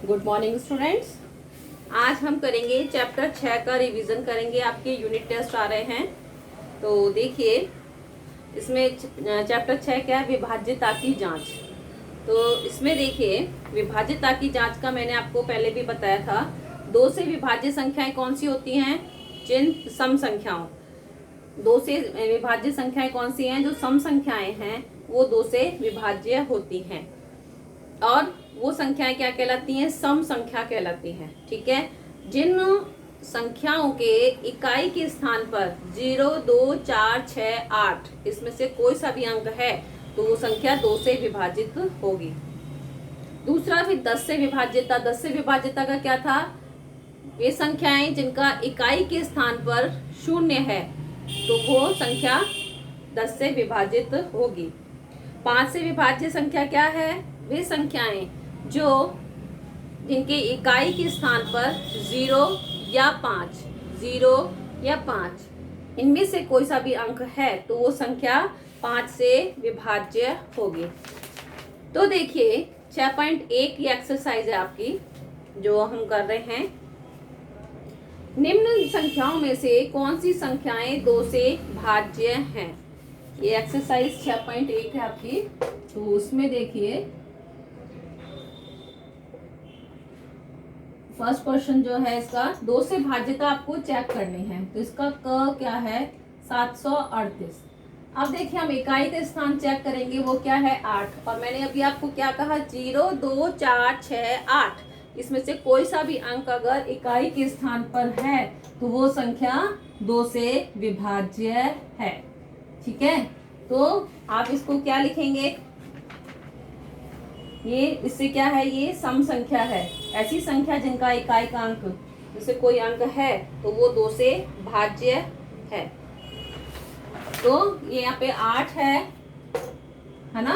Good morning students. आज हम करेंगे चैप्टर 6 का रिवीजन करेंगे। आपके यूनिट टेस्ट आ रहे हैं तो देखिए इसमें चैप्टर 6 क्या है, विभाज्यता की जांच। तो इसमें देखिए विभाज्यता की जांच का मैंने आपको पहले भी बताया था। दो से विभाज्य संख्याएं कौन सी होती हैं? जिन सम संख्याओं, दो से विभाज्य संख्याएं कौन सी हैं? जो सम संख्याएं हैं वो दो से विभाज्य होती हैं। और वो संख्याएं क्या कहलाती हैं? सम संख्या कहलाती हैं। ठीक है। जिन संख्याओं के इकाई के स्थान पर 0, 2, 4, 6, 8 इसमें से कोई सा भी अंक है तो वो संख्या 2 से विभाजित होगी। दूसरा फिर 10 से विभाज्यता। 10 से विभाज्यता का क्या था? वे संख्याएं जिनका इकाई के स्थान पर 0 है तो वो संख्या 10 से विभाजित होगी। 5 से विभाज्य संख्या क्या है? वे संख्याएं जो जिनके इकाई के स्थान पर 0 या 5, 0 या 5 इनमें से कोई सा भी अंक है तो वो संख्या 5 से विभाज्य होगी। तो देखिए 6.1 की एक्सरसाइज है आपकी जो हम कर रहे हैं। निम्न संख्याओं में से कौन सी संख्याएं 2 से भाज्य हैं? ये एक्सरसाइज 6.1 है आपकी। तो उसमें देखिए फर्स्ट क्वेश्चन जो है इसका 2 से भाज्यता आपको चेक करनी है। तो इसका क क्या है? 738। अब देखिए हम इकाई का स्थान चेक करेंगे, वो क्या है? 8। और मैंने अभी आपको क्या कहा? 0, 2, 4, 6, 8 इसमें से कोई सा भी अंक अगर इकाई के स्थान पर है तो वो संख्या 2 से विभाज्य है। ठीक है। तो आप इसको क्या लिखेंगे? ये इससे क्या है? ये सम संख्या है। ऐसी संख्या जिनका इकाई का अंक जैसे कोई अंक है तो वो 2 से भाज्य है। तो ये यहाँ पे 8 है ना?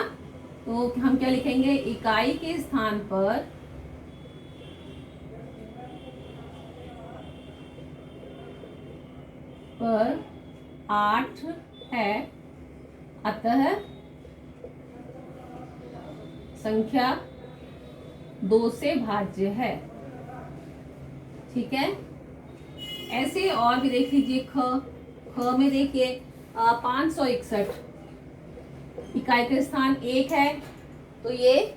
तो हम क्या लिखेंगे? इकाई के स्थान पर पर 8 है, अतः संख्या 2 से भाज्य है। ठीक है। ऐसे और भी देख लीजिए। ख में देखिए 561 इकाई का स्थान 1 है तो ये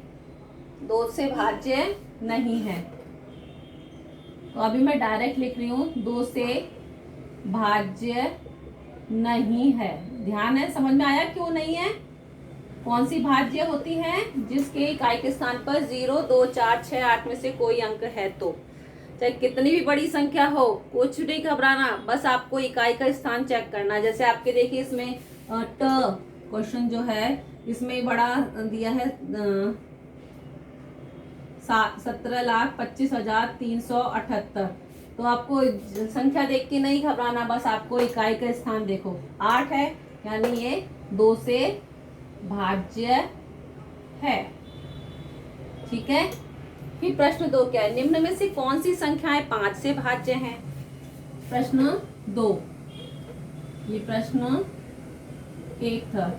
2 से भाज्य नहीं है। तो अभी मैं डायरेक्ट लिख रही हूँ 2 से भाज्य नहीं है। ध्यान है, समझ में आया क्यों नहीं है? कौन सी भाज्य होती है? जिसके इकाई के स्थान पर 0, 2, 4, 6, 8 में से कोई अंक है। तो चाहे कितनी भी बड़ी संख्या हो कुछ नहीं घबराना, बस आपको इकाई का स्थान चेक करना। जैसे आपके देखिए इसमें क्वेश्चन जो है इसमें बड़ा दिया है 17,25,378। तो आपको संख्या देख के नहीं घबराना, बस आपको इकाई का स्थान देखो 8 है यानी ये 2 से भाज्य है। ठीक है। फिर प्रश्न 2 क्या है? निम्न में से कौन सी संख्याएं 5 से भाज्य हैं? प्रश्न 2। ये प्रश्न 1 था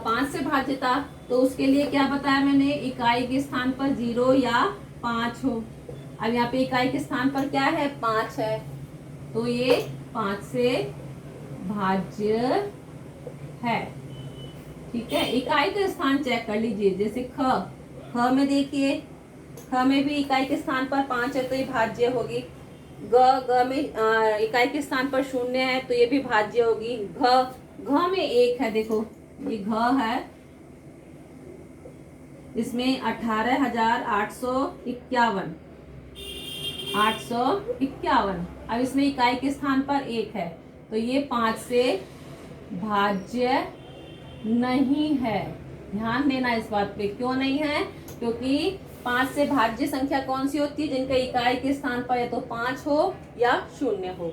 5 से भाज्यता। तो उसके लिए क्या बताया मैंने? इकाई के स्थान पर 0 या 5 हो। अब यहाँ पे इकाई के स्थान पर क्या है? 5 है तो ये 5 से भाज्य है। ठीक है। इकाई का स्थान चेक कर लीजिए। जैसे ख में देखिए, ख में भी इकाई के स्थान पर 5 है तो ये भाज्य होगी। ग में इकाई के स्थान पर 0 है तो ये भी भाज्य होगी। घ में 1 है, देखो ये घ है, इसमें 18,851 851। अब इसमें इकाई के स्थान पर 1 है तो ये 5 से भाज्य नहीं है। ध्यान देना इस बात पे। क्यों नहीं है? क्योंकि 5 से भाज्य संख्या कौन सी होती है? जिनका इकाई के स्थान पर या तो 5 हो या 0 हो।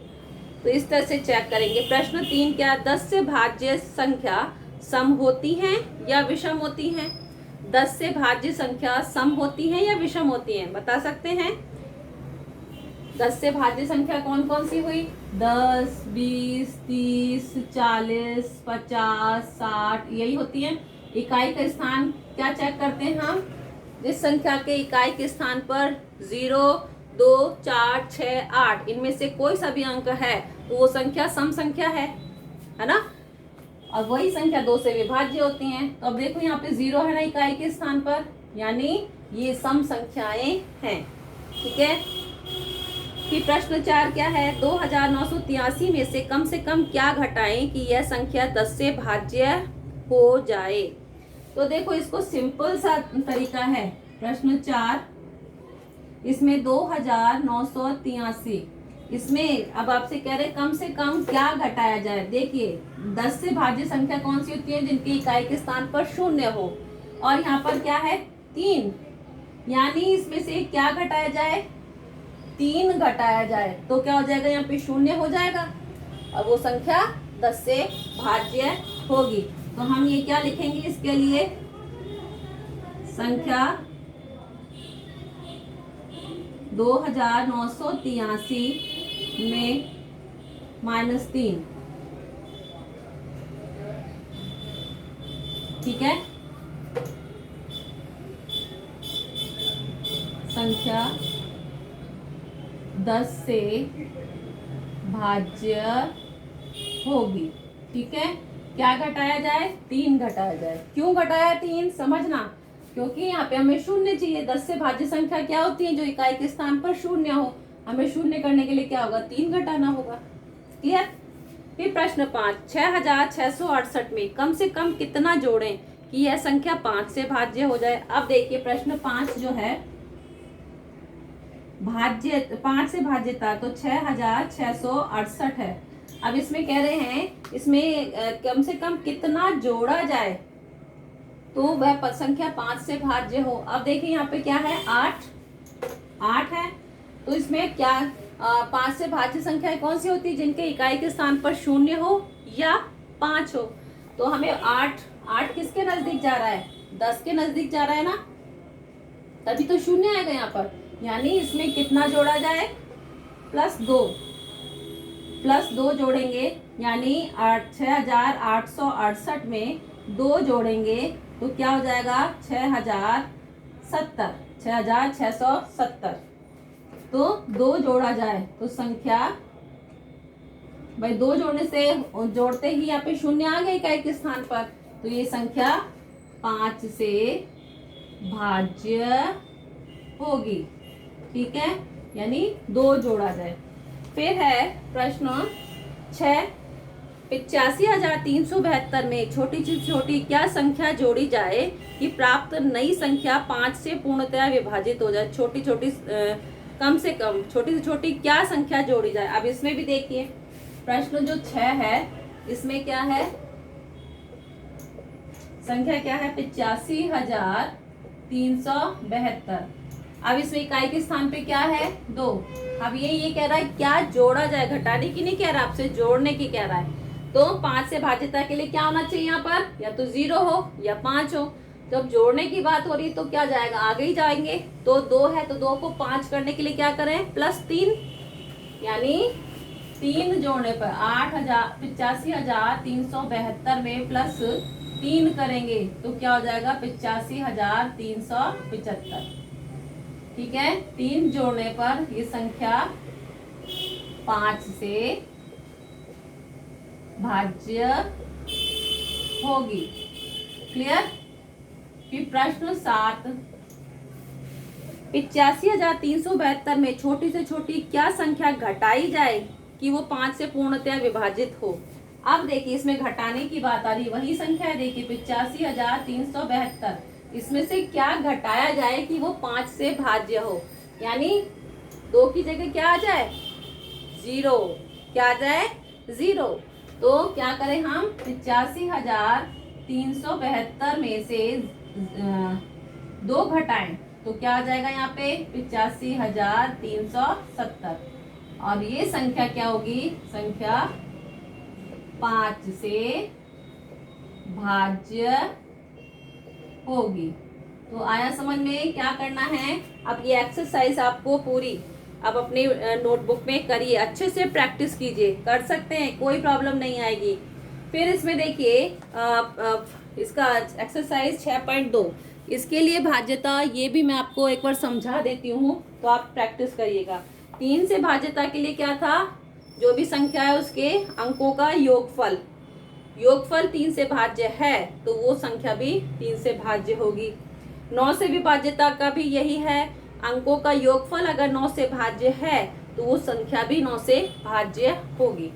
तो इस तरह से चेक करेंगे। प्रश्न 3 क्या? 10 से भाज्य संख्या सम होती हैं या विषम होती हैं? 10 से भाज्य संख्या सम होती हैं या विषम होती हैं? बता सकते हैं? 10 से भाज्य संख्या कौन कौन सी हुई? 10, 20, 30, 40, 50, 60 यही होती है। इकाई का स्थान क्या चेक करते हैं हम? जिस संख्या के इकाई के स्थान पर 0, 2, 4, 6, 8 इनमें से कोई सा भी अंक है तो वो संख्या सम संख्या है ना। और वही संख्या 2 से विभाज्य होती हैं। तो अब देखो यहाँ पे 0 है ना इकाई के स्थान पर, यानी ये सम संख्याएं हैं। ठीक है। फिर प्रश्न 4 क्या है, 2983 में से कम क्या घटाएं कि यह संख्या 10 से भाज्य हो जाए। तो देखो इसको सिंपल सा तरीका है। प्रश्न 4 इसमें 2983 इसमें अब आपसे कह रहे कम से कम क्या घटाया जाए। देखिए 10 से भाज्य संख्या कौन सी होती है, जिनकी इकाई के स्थान पर 0 हो, और यहाँ पर क्या है 3, यानी इसमें से क्या घटाया जाए, 3 घटाया जाए तो क्या हो जाएगा, यहाँ पे 0 हो जाएगा और वो संख्या 10 से भाज्य होगी। तो हम ये क्या लिखेंगे इसके लिए, संख्या 2983 में -3। ठीक है, संख्या 10 से भाज्य होगी। ठीक है, क्या घटाया जाए, 3 घटाया जाए। क्यों घटाया 3, समझना, क्योंकि यहाँ पे हमें 0 चाहिए। 10 से भाज्य संख्या क्या होती है, जो इकाई के स्थान पर 0 हो। हमें 0 करने के लिए क्या होगा, 3 घटाना होगा। क्लियर। फिर प्रश्न 5, 6668 में कम से कम कितना जोड़ें कि यह संख्या 5 से भाज्य हो जाए। अब देखिए प्रश्न 5 जो है भाज्य 5 से भाज्यता तो 6668 है। अब इसमें कह रहे हैं इसमें कम से कम कितना जोड़ा जाए तो वह संख्या 5 से भाज्य हो। अब देखिए यहाँ पे क्या है, 8 है। तो इसमें क्या 5 से भाज्य संख्या कौन सी होती है, जिनके इकाई के स्थान पर 0 हो या 5 हो। तो हमें 8 किसके नजदीक जा रहा है, 10 के नजदीक जा रहा है ना, तभी तो 0 आएगा यहाँ पर। यानी इसमें कितना जोड़ा जाए, +2 जोड़ेंगे, यानी 6868 में 2 जोड़ेंगे तो क्या हो जाएगा, 6670। तो 2 जोड़ा जाए तो संख्या, भाई 2 जोड़ने से जोड़ते ही यहाँ पे 0 आ गया इकाई के स्थान पर, तो ये संख्या 5 से भाज्य होगी। ठीक है, यानी 2 जोड़ा जाए। फिर है प्रश्न 6, 85,372 में छोटी से छोटी क्या संख्या जोड़ी जाए कि प्राप्त नई संख्या 5 से पूर्णतया विभाजित हो जाए। छोटी कम से कम छोटी से छोटी क्या संख्या जोड़ी जाए। अब इसमें भी देखिए प्रश्न जो 6 है इसमें क्या है, संख्या क्या है, 85,372। अब इसमें इकाई के स्थान पे क्या है, 2। अब ये कह रहा है क्या जोड़ा जाए, घटाने की नहीं कह रहा आपसे, जोड़ने की कह रहा है। तो 5 से भाज्यता के लिए क्या होना चाहिए यहाँ पर, या तो 0 हो या 5 हो। जब जोड़ने की बात हो रही तो क्या जाएगा, आगे ही जाएंगे। तो 2 है तो 2 को 5 करने के लिए क्या करें, +3, यानी 3 जोड़ने पर 85,372 में +3 करेंगे तो क्या हो जाएगा, 85,375। ठीक है, 3 जोड़ने पर ये संख्या 5 से भाज्य होगी। क्लियर। फिर प्रश्न 7, 85,372 में छोटी से छोटी क्या संख्या घटाई जाए कि वो 5 से पूर्णतया विभाजित हो। अब देखिए इसमें घटाने की बात आ रही, वही संख्या है। देखिए 85,372, इसमें से क्या घटाया जाए कि वो 5 से भाज्य हो। यानी 2 की जगह क्या आ जाए, 0। क्या आ जाए, 0। तो क्या करें हम, 85,372 में से 2 घटाएं तो क्या आ जाएगा यहाँ पे, 85,370। और ये संख्या क्या होगी, संख्या 5 से भाज्य होगी। तो आया समझ में, क्या करना है। अब ये एक्सरसाइज आपको पूरी अब अपनी नोटबुक में करिए, अच्छे से प्रैक्टिस कीजिए, कर सकते हैं, कोई प्रॉब्लम नहीं आएगी। फिर इसमें देखिए इसका एक्सरसाइज 6.2, इसके लिए भाज्यता ये भी मैं आपको एक बार समझा देती हूँ, तो आप प्रैक्टिस करिएगा। 3 से भाज्यता के लिए क्या था, जो भी संख्या है उसके अंकों का योगफल, योगफल 3 से भाज्य है तो वो संख्या भी 3 से भाज्य होगी। 9 से विभाज्यता का भी यही है, अंकों का योगफल अगर 9 से भाज्य है तो वो संख्या भी 9 से भाज्य होगी।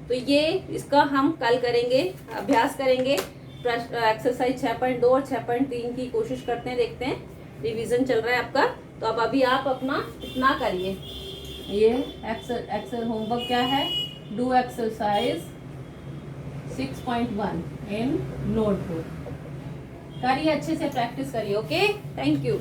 तो ये इसका हम कल करेंगे, अभ्यास करेंगे। एक्सरसाइज 6.2 और 6.3 की कोशिश करते हैं, देखते हैं। रिवीजन चल रहा है आपका, तो अब अभी आप अपना इतना करिए। ये एक्सेल होमवर्क क्या है, डू एक्सरसाइज 6.1 इन नोटबुक। करिए, अच्छे से प्रैक्टिस करिए। Okay, thank you.